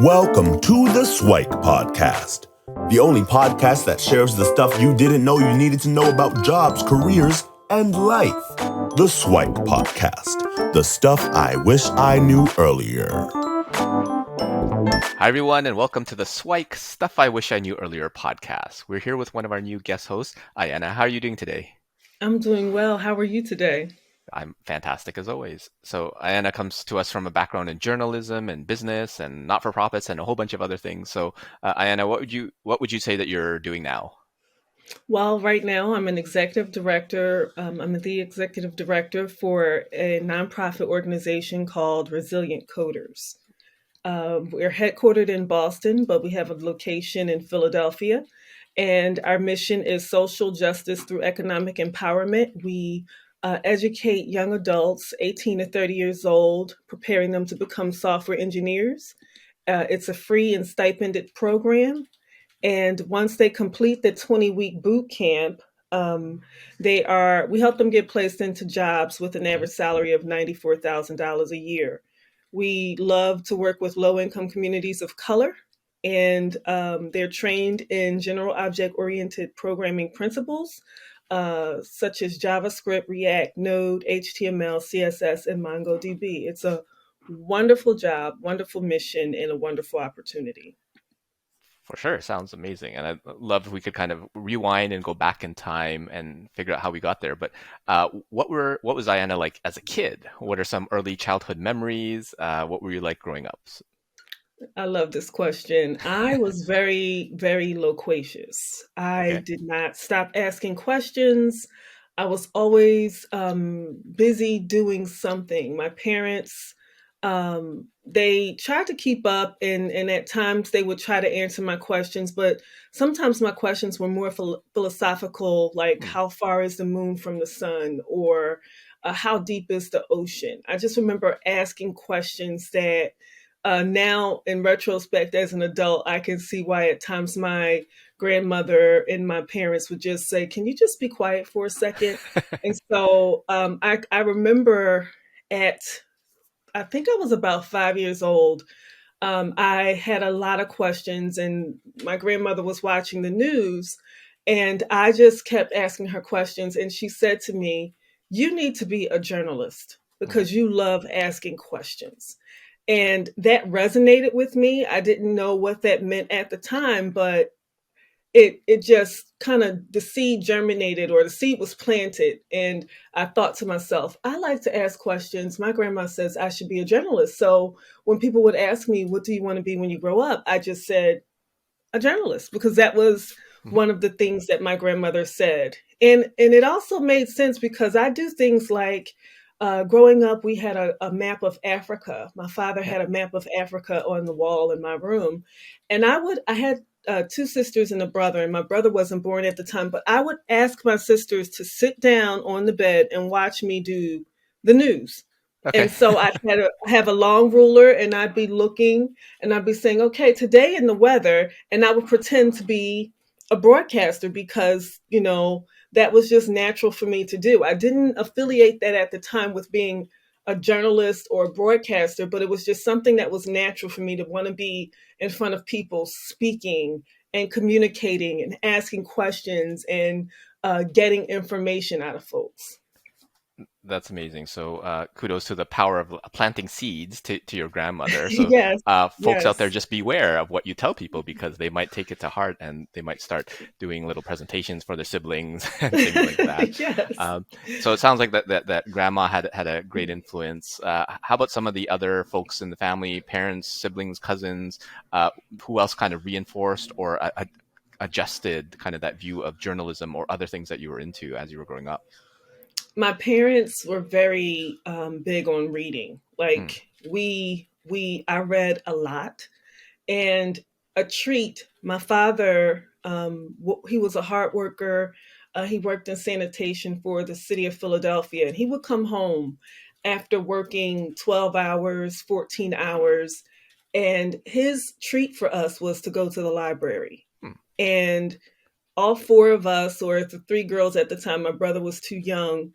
Welcome to the SWIKE Podcast, the only podcast that shares the stuff you didn't know you needed to know about jobs, careers, and life. The SWIKE Podcast, the stuff I wish I knew earlier. Hi, everyone, and welcome to the SWIKE Stuff I Wish I Knew Earlier podcast. We're here with one of our new guest hosts, Ayanna. How are you doing today? I'm doing well. How are you today? I'm fantastic as always. So Ayanna comes to us from a background in journalism and business and not-for-profits and a whole bunch of other things. So Ayanna, what would you say that you're doing now? Well, right now I'm an executive director. I'm the executive director for a nonprofit organization called Resilient Coders. We're headquartered in Boston, but we have a location in Philadelphia. And our mission is social justice through economic empowerment. We educate young adults, 18 to 30 years old, preparing them to become software engineers. It's a free and stipended program. And once they complete the 20-week boot camp, we help them get placed into jobs with an average salary of $94,000 a year. We love to work with low-income communities of color, and they're trained in general object-oriented programming principles, such as JavaScript, React, Node, HTML, CSS, and MongoDB. It's a wonderful job, wonderful mission, and a wonderful opportunity. For sure. Sounds amazing. And I'd love if we could kind of rewind and go back in time and figure out how we got there. But what was Ayanna like as a kid? What are some early childhood memories? What were you like growing up? I love this question. I was very, very loquacious. I Okay. did not stop asking questions. I was always busy doing something. My parents, they tried to keep up, and at times they would try to answer my questions, but sometimes my questions were more philosophical, like Hmm. how far is the moon from the sun, or how deep is the ocean? I just remember asking questions that now, in retrospect, as an adult, I can see why at times my grandmother and my parents would just say, "Can you just be quiet for a second?" And so I remember I think I was about 5 years old. I had a lot of questions, and my grandmother was watching the news, and I just kept asking her questions. And she said to me, "You need to be a journalist Mhm. because you love asking questions." And that resonated with me. I didn't know what that meant at the time, but it just kind of, the seed germinated, or the seed was planted, and I thought to myself, I like to ask questions. My grandma says I should be a journalist. So when people would ask me, what do you want to be when you grow up, I just said a journalist, because that was Mhm. one of the things that my grandmother said. And it also made sense because I do things like, growing up, we had a map of Africa. My father Yeah. had a map of Africa on the wall in my room. And I had two sisters and a brother, and my brother wasn't born at the time, but I would ask my sisters to sit down on the bed and watch me do the news. Okay. And so I have a long ruler, and I'd be looking, and I'd be saying, okay, today in the weather, and I would pretend to be a broadcaster because, that was just natural for me to do. I didn't affiliate that at the time with being a journalist or a broadcaster, but it was just something that was natural for me to want to be in front of people speaking and communicating and asking questions and getting information out of folks. That's amazing. So kudos to the power of planting seeds to your grandmother. So Yes, folks out there, yes. just beware of what you tell people because they might take it to heart and they might start doing little presentations for their siblings and things like that. Yes. So it sounds like that grandma had a great influence. How about some of the other folks in the family, parents, siblings, cousins, who else kind of reinforced or adjusted kind of that view of journalism or other things that you were into as you were growing up? My parents were very big on reading. Hmm. Like I read a lot, and a treat. My father, he was a hard worker. He worked in sanitation for the city of Philadelphia, and he would come home after working 12 hours, 14 hours, and his treat for us was to go to the library. Hmm. And all four of us, or the three girls at the time, my brother was too young,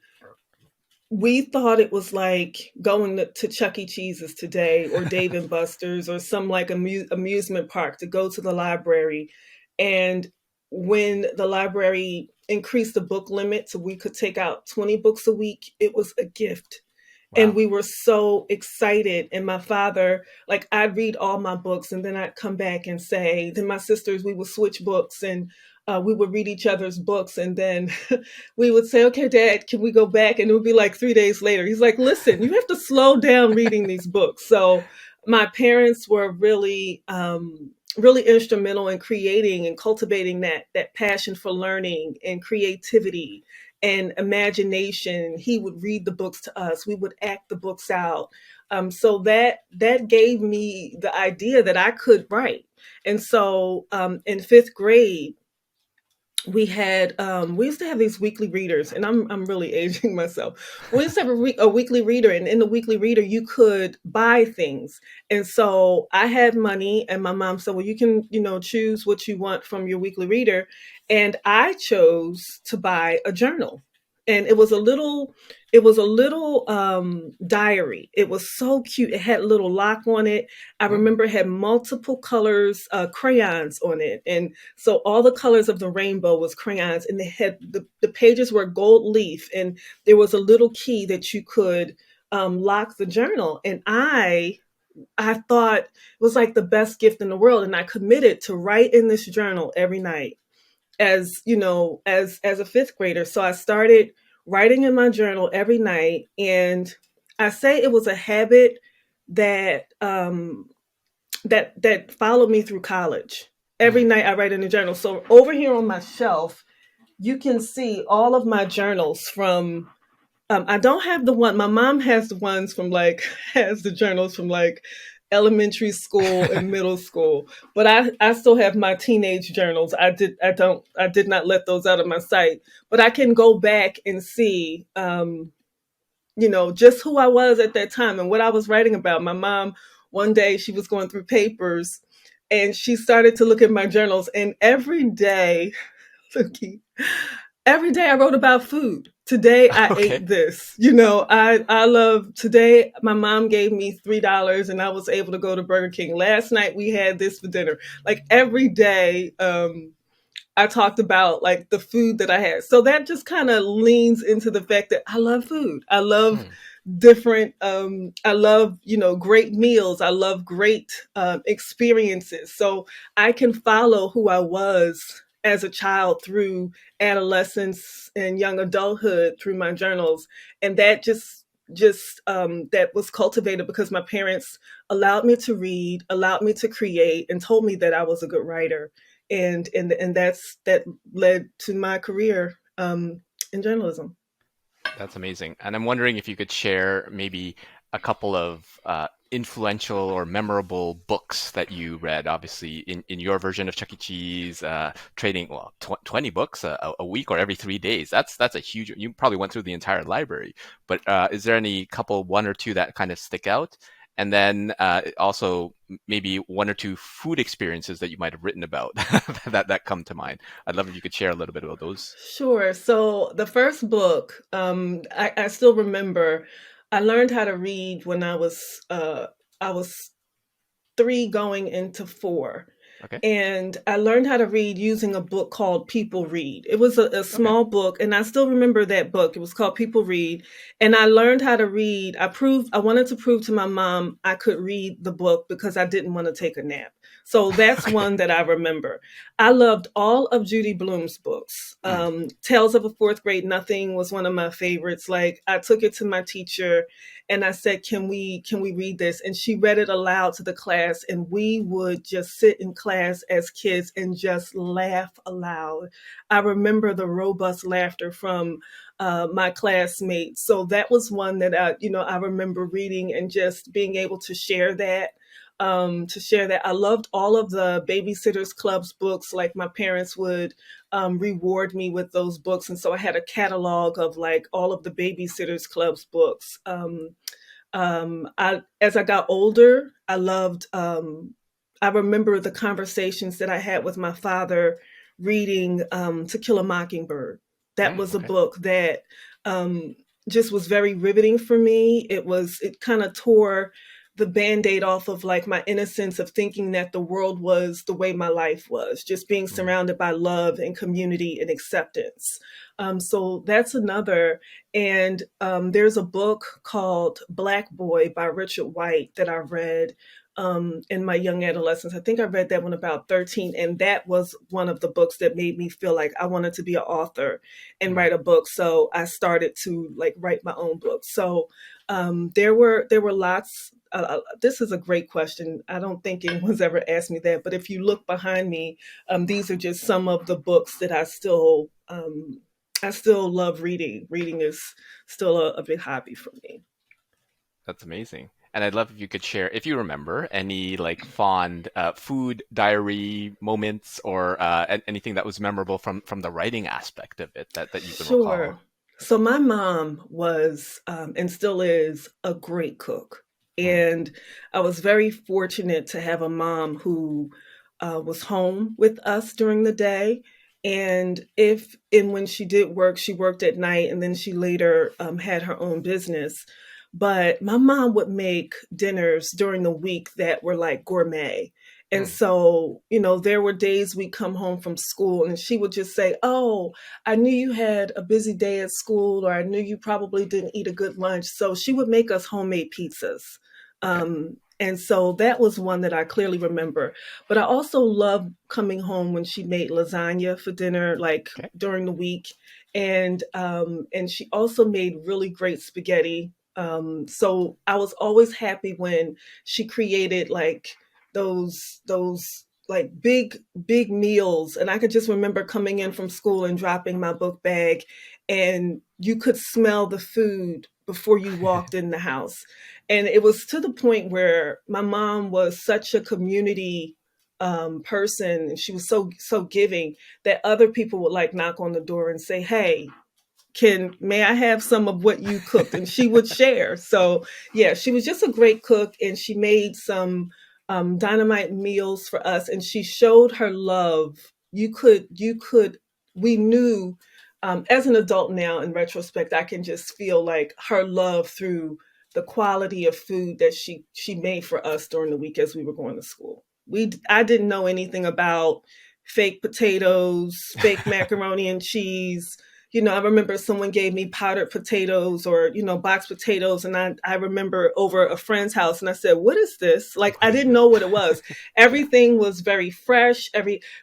we thought it was like going to Chuck E. Cheese's today or Dave and Buster's or some like amusement park to go to the library. And when the library increased the book limit so we could take out 20 books a week, it was a gift. And Wow. we were so excited. And my father, like, I'd read all my books and then I'd come back and say, then my sisters, we would switch books and we would read each other's books. And then we would say, okay, Dad, can we go back? And it would be like 3 days later. He's like, listen, you have to slow down reading these books. So my parents were really, really instrumental in creating and cultivating that passion for learning and creativity and imagination. He would read the books to us. We would act the books out. So that gave me the idea that I could write. And so in fifth grade, we used to have these weekly readers, and I'm really aging myself. We used to have a weekly reader, and in the weekly reader you could buy things. And so I had money, and my mom said, well, you can choose what you want from your weekly reader. And I chose to buy a journal. And it was a little diary. It was so cute. It had a little lock on it. I remember it had multiple colors, crayons on it. And so all the colors of the rainbow was crayons, and they had the pages were gold leaf, and there was a little key that you could lock the journal. And I thought it was like the best gift in the world. And I committed to write in this journal every night as a fifth grader. So I started writing in my journal every night. And I say it was a habit that that followed me through college. Every night I write in a journal. So over here on my shelf, you can see all of my journals from I don't have the one, my mom has the ones from has the journals from elementary school and middle school, but I still have my teenage journals. I did not let those out of my sight, but I can go back and see, just who I was at that time and what I was writing about. My mom, one day she was going through papers and she started to look at my journals, and every day, every day I wrote about food. Today I Okay. ate this. I love today. My mom gave me $3 and I was able to go to Burger King. Last night we had this for dinner. Like every day, I talked about like the food that I had. So that just kind of leans into the fact that I love food. I love different, I love, great meals. I love great experiences. So I can follow who I was as a child through adolescence and young adulthood through my journals. And that just that was cultivated because my parents allowed me to read, allowed me to create, and told me that I was a good writer. And that led to my career in journalism. That's amazing. And I'm wondering if you could share maybe a couple of influential or memorable books that you read, obviously in your version of Chuck E. Cheese, trading 20 books a week or every 3 days. That's a huge, you probably went through the entire library, but is there any one or two that kind of stick out? And then also maybe one or two food experiences that you might have written about that come to mind. I'd love if you could share a little bit about those. Sure. So the first book, I still remember. I learned how to read when I was 3 going into 4. Okay. And I learned how to read using a book called People Read. It was a Okay. small book, and I still remember that book. It was called People Read. And I learned how to read. I wanted to prove to my mom I could read the book because I didn't want to take a nap. So that's Okay. one that I remember. I loved all of Judy Blume's books. Tales of a Fourth Grade Nothing was one of my favorites. Like I took it to my teacher and I said, can we read this? And she read it aloud to the class, and we would just sit in class as kids and just laugh aloud. I remember the robust laughter from my classmates. So that was one that I remember reading and just being able to share that. I loved all of the Babysitters Club's books. Like my parents would reward me with those books. And so I had a catalog of like all of the Babysitters Club's books. As I got older, I remember the conversations that I had with my father reading To Kill a Mockingbird. That was a Okay. book that just was very riveting for me. It kind of tore the band-aid off of like my innocence of thinking that the world was the way my life was, just being Mm. surrounded by love and community and acceptance. So that's another. And there's a book called Black Boy by Richard White that I read in my young adolescence. I think I read that when about 13, and that was one of the books that made me feel like I wanted to be an author and Mm. write a book. So I started to like write my own book. So there were lots. This is a great question. I don't think anyone's ever asked me that, but if you look behind me, these are just some of the books that I still love reading. Reading is still a big hobby for me. That's amazing. And I'd love if you could share, if you remember, any like fond food diary moments or anything that was memorable from the writing aspect of it that you can Sure. recall. So my mom was and still is a great cook. Mm. And I was very fortunate to have a mom who was home with us during the day. And when she did work, she worked at night and then she later had her own business. But my mom would make dinners during the week that were like gourmet. And Mm. so, there were days we come home from school and she would just say, "Oh, I knew you had a busy day at school, or I knew you probably didn't eat a good lunch." So she would make us homemade pizzas. Okay. And so that was one that I clearly remember. But I also loved coming home when she made lasagna for dinner, like Okay. during the week. And she also made really great spaghetti. So I was always happy when she created like those like big meals, and I could just remember coming in from school and dropping my book bag, and you could smell the food before you walked in the house. And it was to the point where my mom was such a community person, and she was so giving that other people would like knock on the door and say, "Hey, can may I have some of what you cooked?" And she would share. So yeah, she was just a great cook, and she made some dynamite meals for us, and she showed her love. You could we knew, as an adult now in retrospect, I can just feel like her love through the quality of food that she made for us during the week as we were going to school. I didn't know anything about fake potatoes, fake macaroni and cheese. I remember someone gave me powdered potatoes or, boxed potatoes. And I remember over a friend's house and I said, "What is this?" Like, What I is didn't this? know what it was. Everything was very fresh.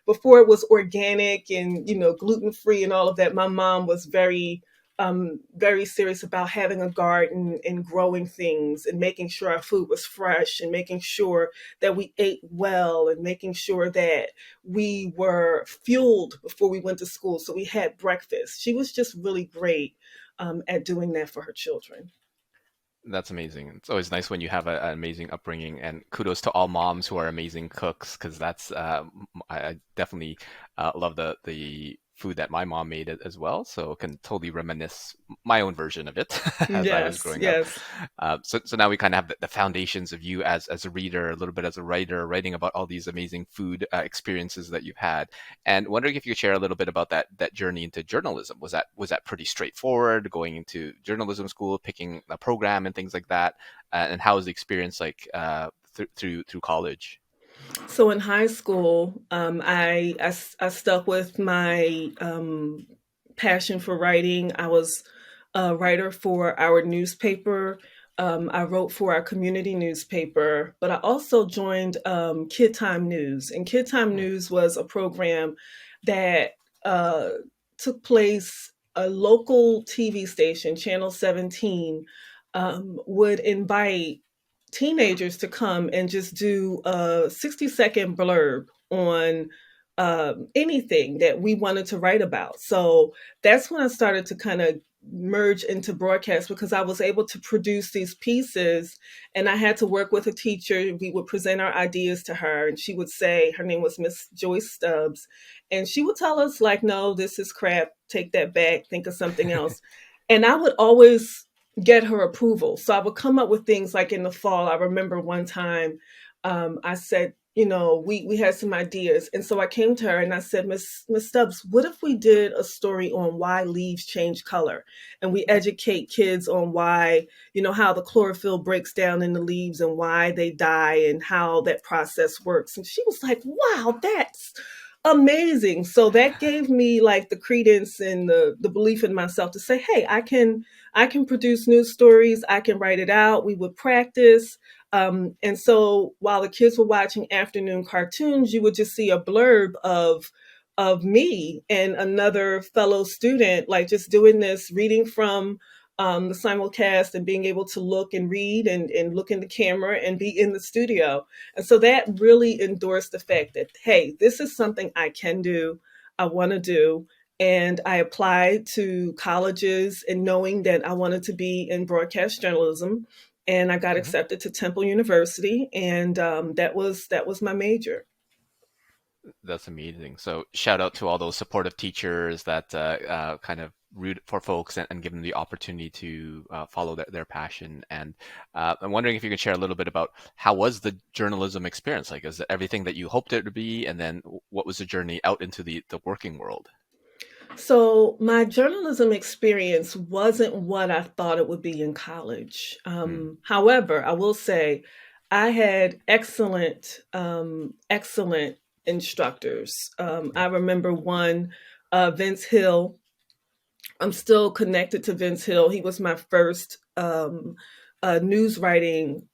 Before it was organic and, gluten free and all of that, my mom was very serious about having a garden and growing things and making sure our food was fresh and making sure that we ate well and making sure that we were fueled before we went to school. So we had breakfast. She was just really great at doing that for her children. That's amazing. It's always nice when you have an amazing upbringing, and kudos to all moms who are amazing cooks, because that's I definitely love the food that my mom made as well. So can totally reminisce my own version of it as I was Yes, growing up. yes. So now we kind of have the foundations of you as a reader, a little bit as a writer, writing about all these amazing food experiences that you've had. And wondering if you could share a little bit about that journey into journalism. Was that pretty straightforward, going into journalism school, picking a program and things like that? And how was the experience like through college? So in high school, I stuck with my passion for writing. I was a writer for our newspaper. I wrote for our community newspaper, but I also joined Kid Time News. And Kid Time Hmm. News was a program that uh, took place. A local TV station, Channel 17, would invite teenagers to come and just do a 60-second blurb on anything that we wanted to write about. So that's when I started to kind of merge into broadcast, because I was able to produce these pieces and I had to work with a teacher. We would present our ideas to her and she would say, her name was Miss Joyce Stubbs, and she would tell us like, "No, this is crap. Take that back. Think of something else." And I would always get her approval. So I would come up with things like in the fall. I remember one time I said, we had some ideas. And so I came to her and I said, Miss Stubbs, what if we did a story on why leaves change color? And we educate kids on why, how the chlorophyll breaks down in the leaves and why they die and how that process works. And she was like, wow, that's amazing. So that gave me like the credence and the belief in myself to say, hey, I can produce news stories. I can write it out. We would practice. And so while the kids were watching afternoon cartoons, you would just see a blurb of me and another fellow student, like just doing this, reading from the simulcast and being able to look and read and look in the camera and be in the studio. And so that really endorsed the fact that, hey, this is something I can do, I want to do. And I applied to colleges and knowing that I wanted to be in broadcast journalism. And I got accepted to Temple University, and that was my major. That's amazing. So shout out to all those supportive teachers that kind of root for folks and give them the opportunity to follow their passion. And I'm wondering if you could share a little bit about how was the journalism experience? Like, is it everything that you hoped it to be? And then what was the journey out into the working world? So my journalism experience wasn't what I thought it would be in college. However, I will say I had excellent instructors. I remember one, Vince Hill. I'm still connected to Vince Hill. He was my first news writing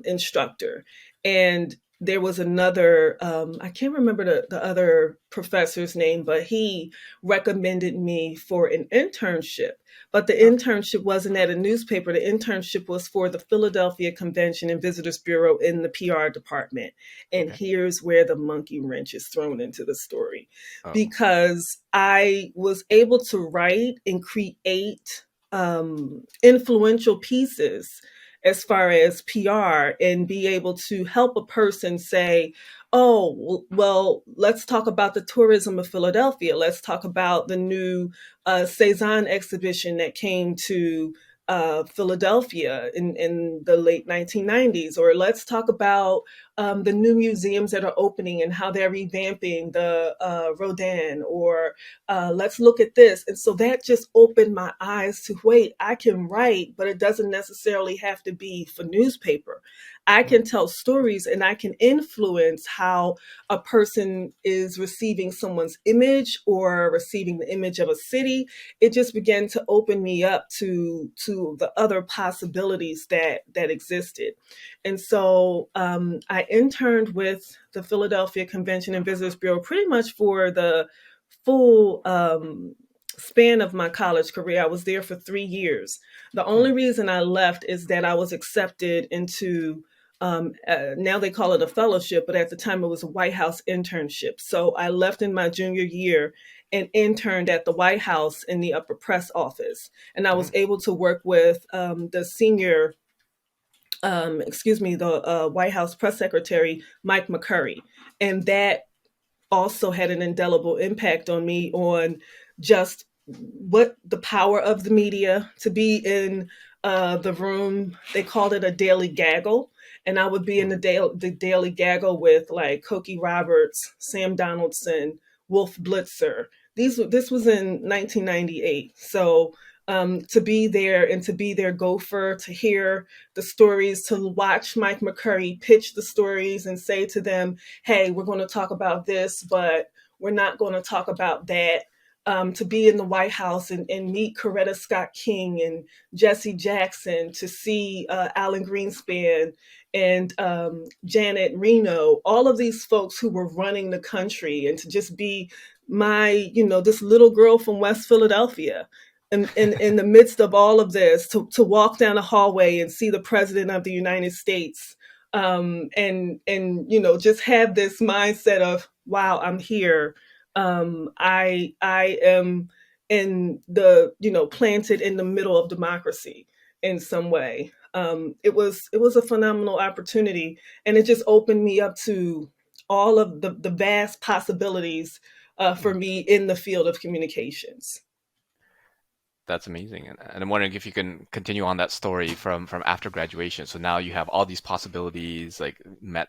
instructor. And there was another, I can't remember the other professor's name, but he recommended me for an internship. But the internship wasn't at a newspaper. The internship was for the Philadelphia Convention and Visitors Bureau in the PR department. And here's where the monkey wrench is thrown into the story. Because I was able to write and create influential pieces as far as PR and be able to help a person say, oh, well, let's talk about the tourism of Philadelphia. Let's talk about the new Cezanne exhibition that came to Philadelphia in the late 1990s. Or let's talk about the new museums that are opening and how they're revamping the Rodin. Or let's look at this. And so that just opened my eyes to, wait, I can write, but it doesn't necessarily have to be for newspaper. I can tell stories and I can influence how a person is receiving someone's image or receiving the image of a city. It just began to open me up to the other possibilities that existed. And so I interned with the Philadelphia Convention and Visitors Bureau pretty much for the full span of my college career. I was there for 3 years. The only reason I left is that I was accepted into now they call it a fellowship, but at the time it was a White House internship. So I left in my junior year and interned at the White House in the upper press office. And I was able to work with the senior, the White House press secretary, Mike McCurry. And that also had an indelible impact on me on just what the power of the media to be in the room. They called it a daily gaggle. And I would be in the daily gaggle with like Cokie Roberts, Sam Donaldson, Wolf Blitzer. This was in 1998. So to be there and to be their gopher, to hear the stories, to watch Mike McCurry pitch the stories and say to them, hey, we're going to talk about this, but we're not going to talk about that. To be in the White House and meet Coretta Scott King and Jesse Jackson, to see Alan Greenspan and Janet Reno, all of these folks who were running the country, and to just be my, this little girl from West Philadelphia. And in the midst of all of this, to walk down a hallway and see the President of the United States, and just have this mindset of, wow, I'm here. I am in the, planted in the middle of democracy in some way. It was a phenomenal opportunity, and it just opened me up to all of the vast possibilities for me in the field of communications. That's amazing. And I'm wondering if you can continue on that story from after graduation. So now you have all these possibilities, like met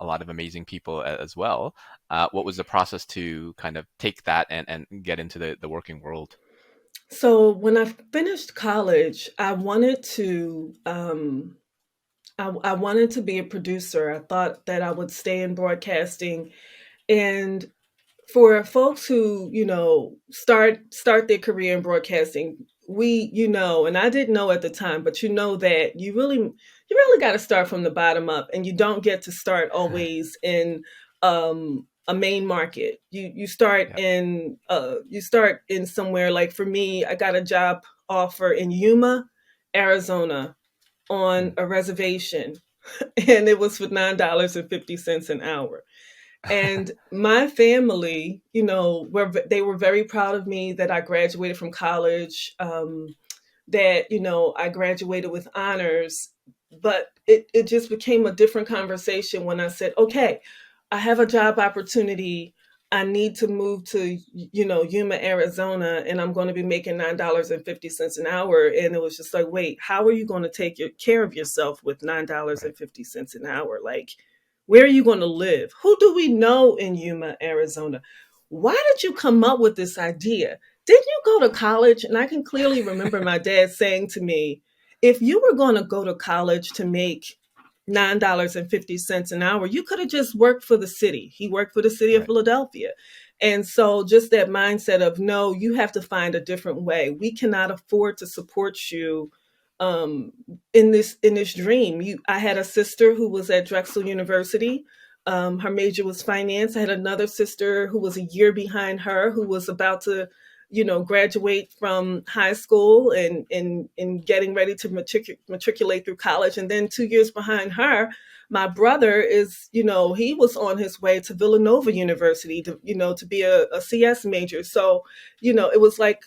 a lot of amazing people as well. What was the process to kind of take that and get into the working world? So when I finished college, I wanted to be a producer. I thought that I would stay in broadcasting. And for folks who, start their career in broadcasting, and I didn't know at the time, but that you really got to start from the bottom up, and you don't get to start always in a main market. Yeah. You start in somewhere. Like for me, I got a job offer in Yuma, Arizona, on Mm. a reservation, and it was for $9.50 an hour. And my family, they were very proud of me that I graduated from college, that, I graduated with honors. But it just became a different conversation when I said, okay, I have a job opportunity. I need to move to, Yuma, Arizona, and I'm going to be making $9.50 an hour. And it was just like, wait, how are you going to take care of yourself with Right. $9.50 an hour? Like, where are you going to live? Who do we know in Yuma, Arizona? Why did you come up with this idea? Didn't you go to college? And I can clearly remember my dad saying to me, if you were going to go to college to make $9.50 an hour, you could have just worked for the city. He worked for the city of Right. Philadelphia. And so just that mindset of, no, you have to find a different way. We cannot afford to support you um, in this dream. I had a sister who was at Drexel University. Her major was finance. I had another sister who was a year behind her, who was about to, graduate from high school and getting ready to matriculate through college. And then 2 years behind her, my brother is, he was on his way to Villanova University to be a CS major. So, it was like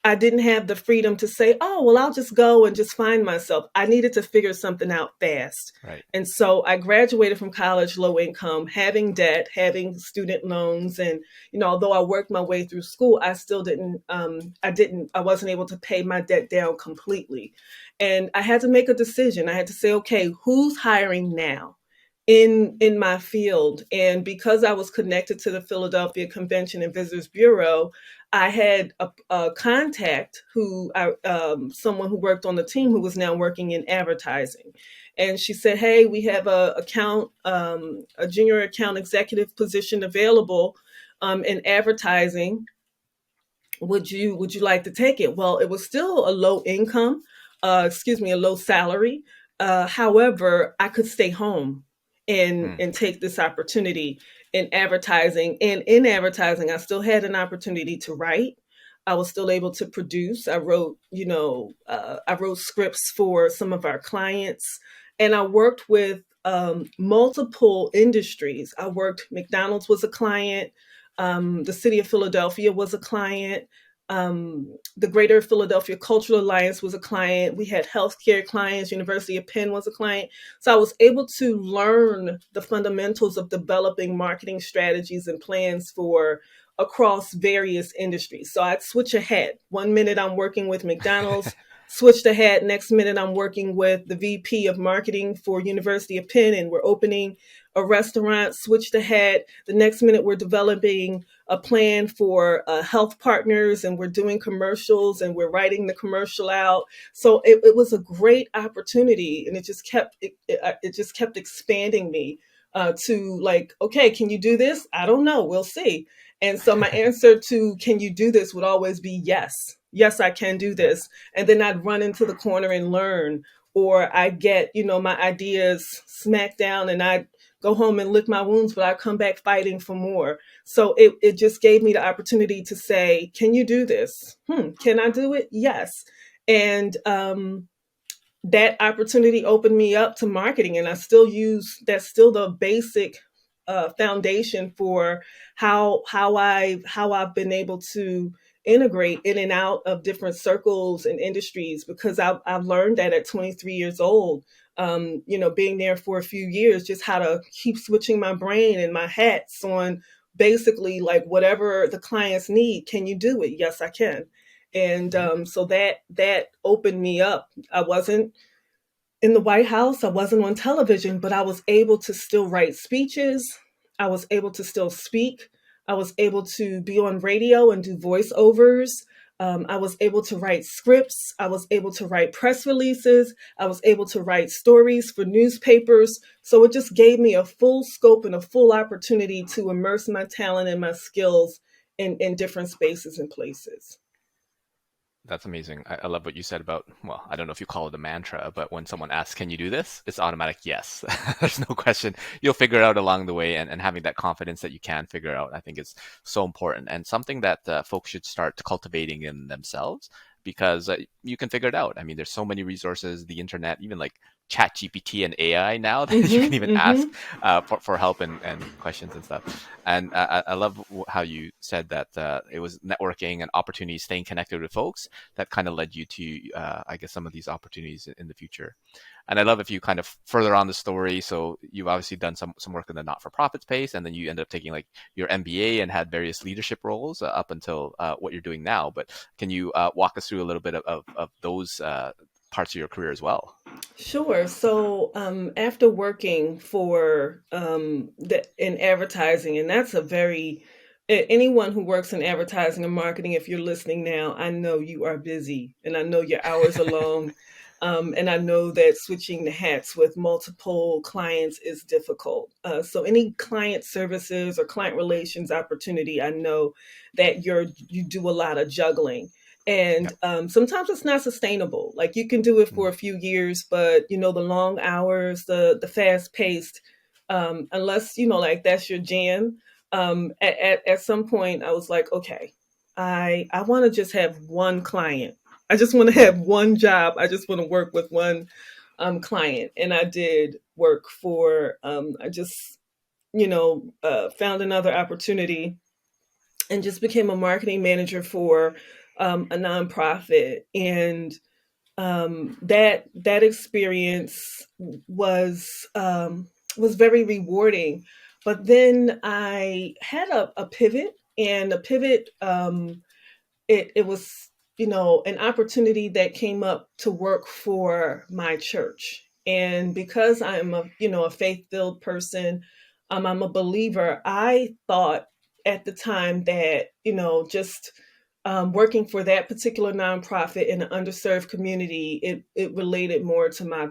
I didn't have the freedom to say, oh, well, I'll just go and just find myself. I needed to figure something out fast. Right. And so I graduated from college low income, having debt, having student loans. And, although I worked my way through school, I still I wasn't able to pay my debt down completely. And I had to make a decision. I had to say, okay, who's hiring now? In my field. And because I was connected to the Philadelphia Convention and Visitors Bureau, I had a contact someone who worked on the team who was now working in advertising. And she said, hey, we have a junior account executive position available in advertising. Would you like to take it? Well, it was still a low income, a low salary. However, I could stay home and Mm. and take this opportunity in advertising. And in advertising, I still had an opportunity to write. I was still able to produce. I wrote scripts for some of our clients, and I worked with multiple industries. McDonald's was a client. The city of Philadelphia was a client. The Greater Philadelphia Cultural Alliance was a client. We had healthcare clients. University of Penn was a client. So I was able to learn the fundamentals of developing marketing strategies and plans for across various industries. So I'd switch ahead. One minute I'm working with McDonald's, switched ahead. Next minute I'm working with the VP of marketing for University of Penn, and we're opening a restaurant. Switched ahead. The next minute we're developing a plan for health partners, and we're doing commercials, and we're writing the commercial out. So it was a great opportunity, and it just kept expanding me to like, okay, can you do this? I don't know. We'll see. And so my answer to can you do this would always be yes. Yes, I can do Yeah. this. And then I'd run into the corner and learn, or I get, my ideas smacked down, and I go home and lick my wounds, but I come back fighting for more. So it just gave me the opportunity to say, can you do this? Can I do it? Yes. And that opportunity opened me up to marketing, and that's still the basic foundation for how I've been able to integrate in and out of different circles and industries, because I've learned that at 23 years old, being there for a few years, just how to keep switching my brain and my hats on basically like whatever the clients need. Can you do it? Yes, I can. And so that opened me up. I wasn't in the White House, I wasn't on television, but I was able to still write speeches. I was able to still speak. I was able to be on radio and do voiceovers. I was able to write scripts. I was able to write press releases. I was able to write stories for newspapers. So it just gave me a full scope and a full opportunity to immerse my talent and my skills in different spaces and places. That's amazing. I love what you said about, well, I don't know if you call it a mantra, but when someone asks, can you do this? It's automatic yes. There's no question. You'll figure it out along the way, and having that confidence that you can figure it out, I think is so important, and something that folks should start cultivating in themselves, because you can figure it out. I mean, there's so many resources, the internet, even like chat GPT and AI now that you can even ask for help and questions and stuff. And I love how you said that it was networking and opportunities, staying connected with folks that kind of led you to, I guess, some of these opportunities in the future. And I love if you kind of further on the story. So you've obviously done some work in the not-for-profit space, and then you end up taking like your MBA and had various leadership roles up until what you're doing now. But can you walk us through a little bit of those parts of your career as well? Sure. So after working for in advertising, and that's a very anyone who works in advertising and marketing, if you're listening now, I know you are busy, and I know your hours are long. And I know that switching the hats with multiple clients is difficult. So any client services or client relations opportunity, I know that you do a lot of juggling. And sometimes it's not sustainable. Like you can do it for a few years, but the long hours, the fast paced, unless like that's your jam. At some point, I was like, okay, I want to just have one client. I just want to have one job. I just want to work with one client. And I did work for, I just, found another opportunity and just became a marketing manager for a nonprofit. And that experience was very rewarding. But then I had a pivot, and a pivot, it was an opportunity that came up to work for my church. And because I'm a faith-filled person, I'm a believer. I thought at the time that just working for that particular nonprofit in an underserved community, it related more to my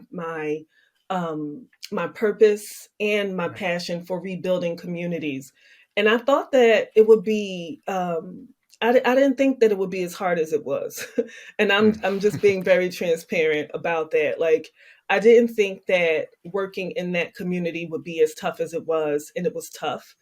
purpose and my passion for rebuilding communities. And I thought that it would be I didn't think that it would be as hard as it was. And I'm just being very transparent about that. Like I didn't think that working in that community would be as tough as it was, and it was tough.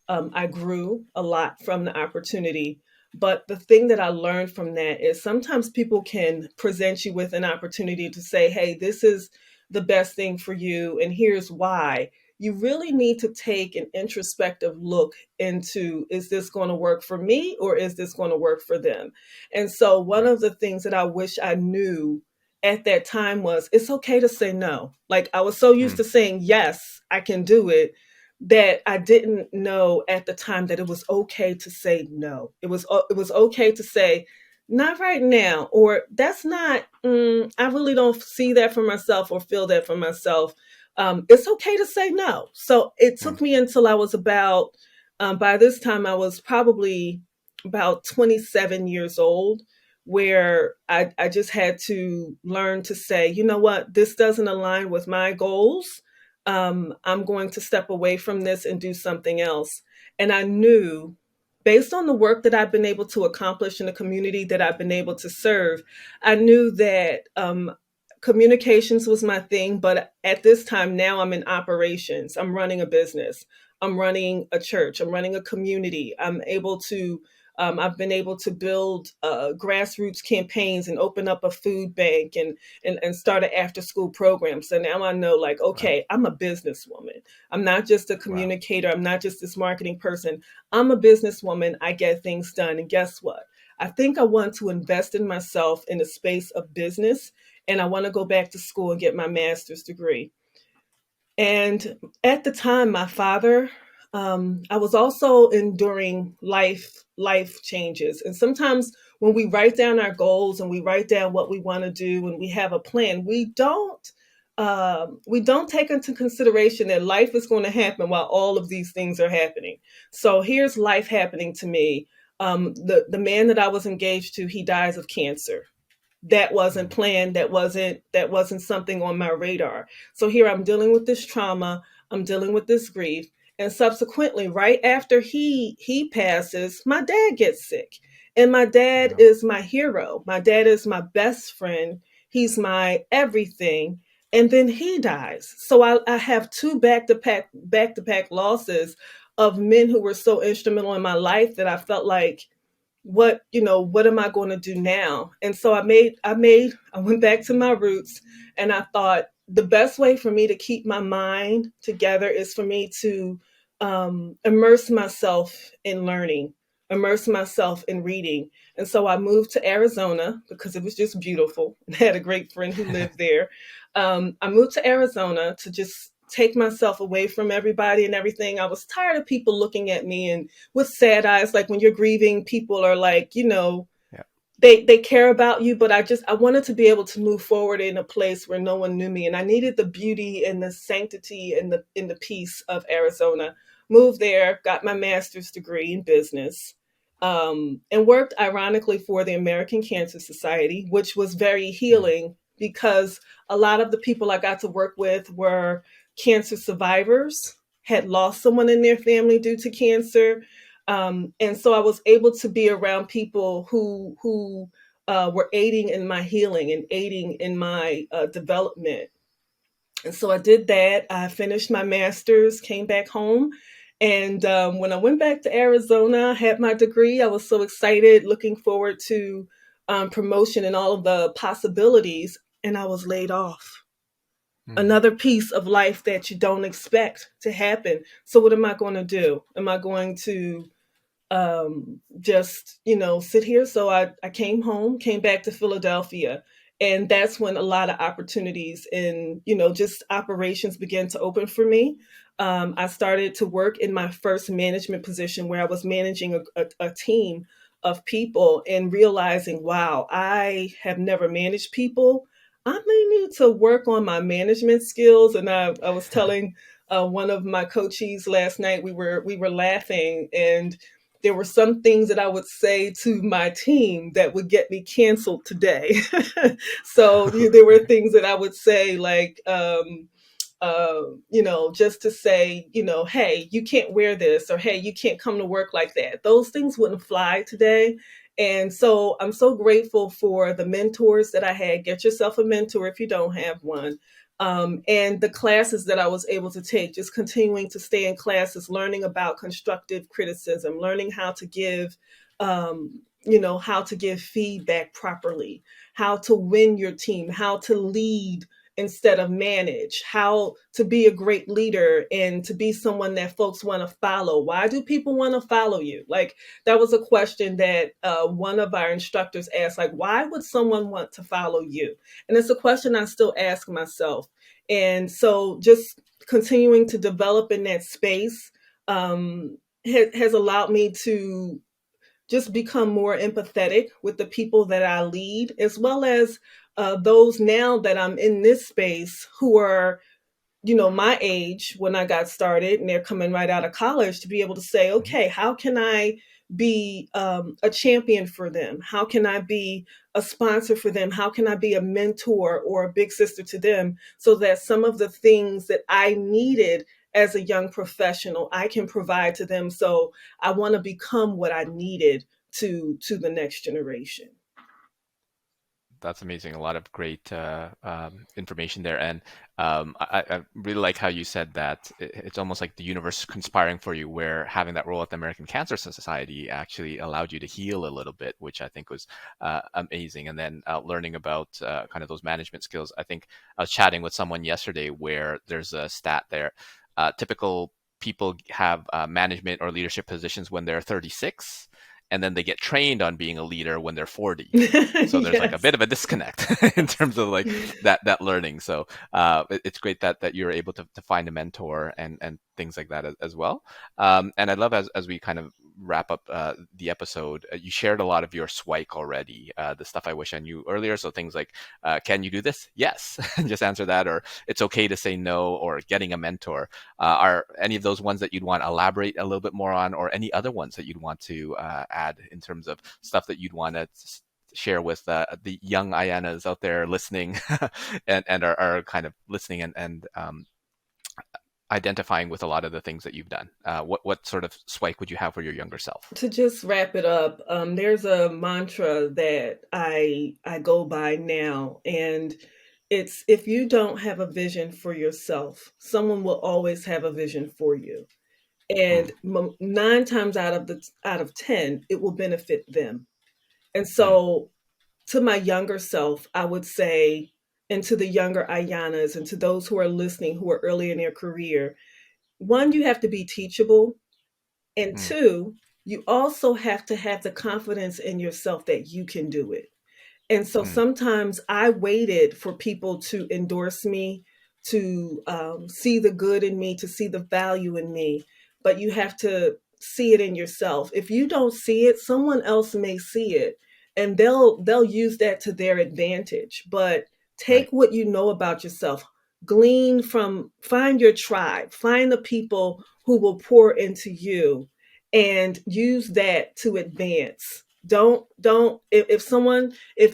I grew a lot from the opportunity. But the thing that I learned from that is sometimes people can present you with an opportunity to say, hey, this is the best thing for you, and here's why. You really need to take an introspective look into, is this going to work for me, or is this going to work for them? And so one of the things that I wish I knew at that time was it's okay to say no. Like I was so used to saying, yes, I can do it, that I didn't know at the time that it was okay to say no. It was okay to say, not right now, or that's not, I really don't see that for myself or feel that for myself. It's okay to say no. So it took me until I was about, by this time I was probably about 27 years old, where I just had to learn to say, you know what, this doesn't align with my goals. I'm going to step away from this and do something else. And I knew, based on the work that I've been able to accomplish in the community that I've been able to serve, I knew that communications was my thing. But at this time now, I'm in operations. I'm running a business. I'm running a church. I'm running a community. I've been able to build grassroots campaigns and open up a food bank and start an after school program. So now I know, like, okay, I'm a businesswoman. I'm not just a communicator. I'm not just this marketing person. I'm a businesswoman. I get things done. And guess what? I think I want to invest in myself in the space of business. And I want to go back to school and get my master's degree. And at the time, my father, I was also enduring life changes. And sometimes when we write down our goals and we write down what we want to do and we have a plan, we don't take into consideration that life is going to happen while all of these things are happening. So here's life happening to me. The man that I was engaged to, he dies of cancer. That wasn't planned. That wasn't something on my radar. So here I'm dealing with this trauma. I'm dealing with this grief. And subsequently, right after he passes, my dad gets sick. And my dad is my hero. My dad is my best friend. He's my everything. And then he dies. So I have two back-to-back losses of men who were so instrumental in my life that I felt like, what am I going to do now? And so I went back to my roots, and I thought the best way for me to keep my mind together is for me to immerse myself in learning, immerse myself in reading. And so I moved to Arizona because it was just beautiful. I had a great friend who lived there. I moved to Arizona to just take myself away from everybody and everything. I was tired of people looking at me and with sad eyes, like when you're grieving, people are like, they care about you, but I wanted to be able to move forward in a place where no one knew me. And I needed the beauty and the sanctity and the peace of Arizona. Moved there, got my master's degree in business, and worked ironically for the American Cancer Society, which was very healing because a lot of the people I got to work with were cancer survivors, had lost someone in their family due to cancer. And so I was able to be around people who were aiding in my healing and aiding in my development. And so I did that. I finished my master's, came back home. And when I went back to Arizona, I had my degree. I was so excited, looking forward to promotion and all of the possibilities. And I was laid off. Another piece of life that you don't expect to happen. So what am I going to do? Am I going to just, sit here? So I came home, came back to Philadelphia. And that's when a lot of opportunities in, just operations began to open for me. I started to work in my first management position where I was managing a team of people and realizing, wow, I have never managed people. I may need to work on my management skills. And I was telling one of my coachees last night, we were laughing, and there were some things that I would say to my team that would get me canceled today. So there were things that I would say like, just to say, hey, you can't wear this, or hey, you can't come to work like that. Those things wouldn't fly today. And so I'm so grateful for the mentors that I had. Get yourself a mentor if you don't have one. And the classes that I was able to take, just continuing to stay in classes, learning about constructive criticism, learning how to give, how to give feedback properly, how to win your team, how to lead instead of manage, how to be a great leader and to be someone that folks want to follow. Why do people want to follow you? Like, that was a question that one of our instructors asked, like, why would someone want to follow you? And it's a question I still ask myself. And so just continuing to develop in that space has allowed me to just become more empathetic with the people that I lead, as well as those now that I'm in this space who are, my age when I got started, and they're coming right out of college, to be able to say, okay, how can I be a champion for them? How can I be a sponsor for them? How can I be a mentor or a big sister to them, so that some of the things that I needed as a young professional, I can provide to them. So I want to become what I needed to the next generation. That's amazing. A lot of great information there. And I really like how you said that it's almost like the universe conspiring for you, where having that role at the American Cancer Society actually allowed you to heal a little bit, which I think was amazing. And then learning about kind of those management skills. I think I was chatting with someone yesterday where there's a stat there. Typical people have management or leadership positions when they're 36. And then they get trained on being a leader when they're 40. So there's like a bit of a disconnect in terms of like that learning. So it's great that you're able to find a mentor and things like that as well. And I love as we kind of wrap up the episode, you shared a lot of your SWIKE already, the stuff I wish I knew earlier. So things like, can you do this? Yes. Just answer that, or it's okay to say no, or getting a mentor. Are any of those ones that you'd want to elaborate a little bit more on, or any other ones that you'd want to add in terms of stuff that you'd want to share with the young Ayannas out there listening and are kind of listening and identifying with a lot of the things that you've done? What sort of SWIKE would you have for your younger self? To just wrap it up, there's a mantra that I go by now, and it's, if you don't have a vision for yourself, someone will always have a vision for you. And 9 times out of 10, it will benefit them. And so to my younger self, I would say, and to the younger Ayannas and to those who are listening who are early in their career, 1, you have to be teachable. And 2, you also have to have the confidence in yourself that you can do it. And so sometimes I waited for people to endorse me, to see the good in me, to see the value in me. But you have to see it in yourself. If you don't see it, someone else may see it, and they'll use that to their advantage. But take what you know about yourself, glean from, find your tribe, find the people who will pour into you, and use that to advance. Don't if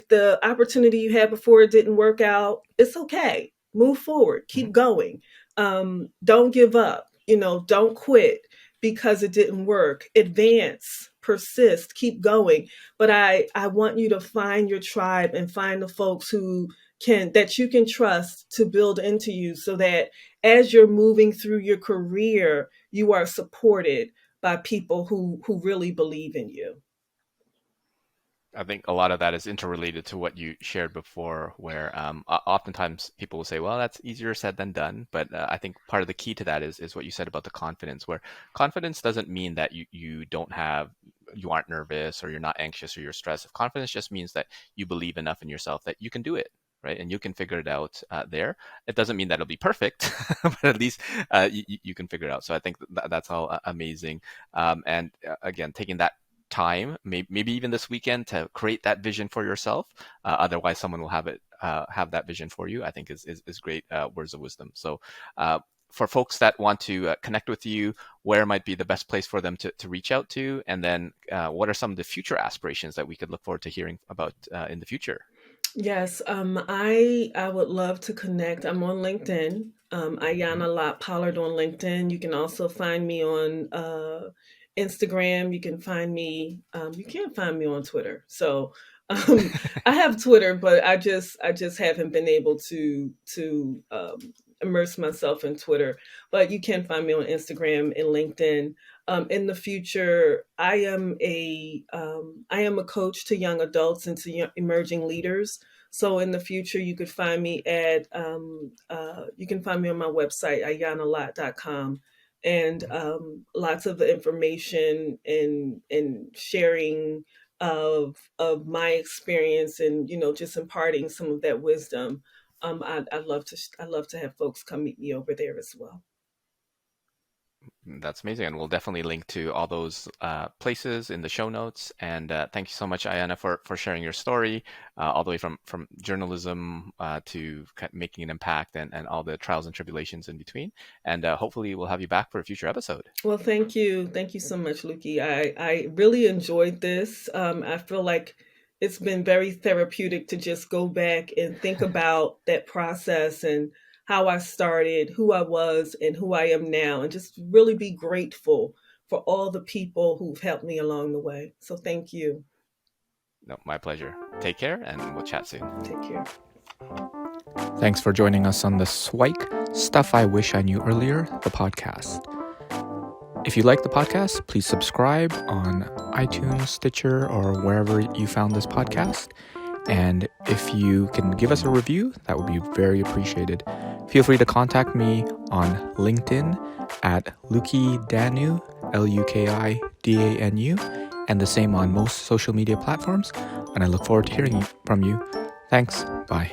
the opportunity you had before it didn't work out, it's okay. Move forward, keep going. Don't give up, don't quit because it didn't work. Advance, persist, keep going. But I want you to find your tribe and find the folks that you can trust to build into you, so that as you're moving through your career, you are supported by people who really believe in you. I think a lot of that is interrelated to what you shared before, where oftentimes people will say, well, that's easier said than done. But I think part of the key to that is what you said about the confidence, where confidence doesn't mean that you aren't nervous, or you're not anxious, or you're stressed. If confidence just means that you believe enough in yourself that you can do it, right? And you can figure it out there. It doesn't mean that it'll be perfect, but at least you can figure it out. So I think that's all amazing. And again, taking that time, maybe even this weekend, to create that vision for yourself. Otherwise, someone will have that vision for you, I think is great words of wisdom. So for folks that want to connect with you, where might be the best place for them to reach out to? And then what are some of the future aspirations that we could look forward to hearing about in the future? Yes, I would love to connect. I'm on LinkedIn, Ayanna Lott-Pollard on LinkedIn. You can also find me on Instagram. You can find me. You can't find me on Twitter. So I have Twitter, but I just haven't been able to immerse myself in Twitter. But you can find me on Instagram and LinkedIn. In the future, I am a coach to young adults and to emerging leaders. So in the future, you could find me at you can find me on my website, ayannalott.com. And lots of the information and sharing of my experience, and just imparting some of that wisdom. I'd love to have folks come meet me over there as well. That's amazing, and we'll definitely link to all those places in the show notes. And thank you so much, Ayanna, for sharing your story, all the way from journalism to making an impact, and all the trials and tribulations in between. And hopefully we'll have you back for a future episode. Well, thank you so much, Lukey. I really enjoyed this. I feel like it's been very therapeutic to just go back and think about that process and how I started, who I was, and who I am now, and just really be grateful for all the people who've helped me along the way. So thank you. No, my pleasure. Take care, and we'll chat soon. Take care. Thanks for joining us on the SWIKE Stuff I Wish I Knew Earlier, the podcast. If you like the podcast, please subscribe on iTunes, Stitcher, or wherever you found this podcast. And if you can give us a review, that would be very appreciated. Feel free to contact me on LinkedIn at Lukidanu, Lukidanu, and the same on most social media platforms. And I look forward to hearing from you. Thanks. Bye.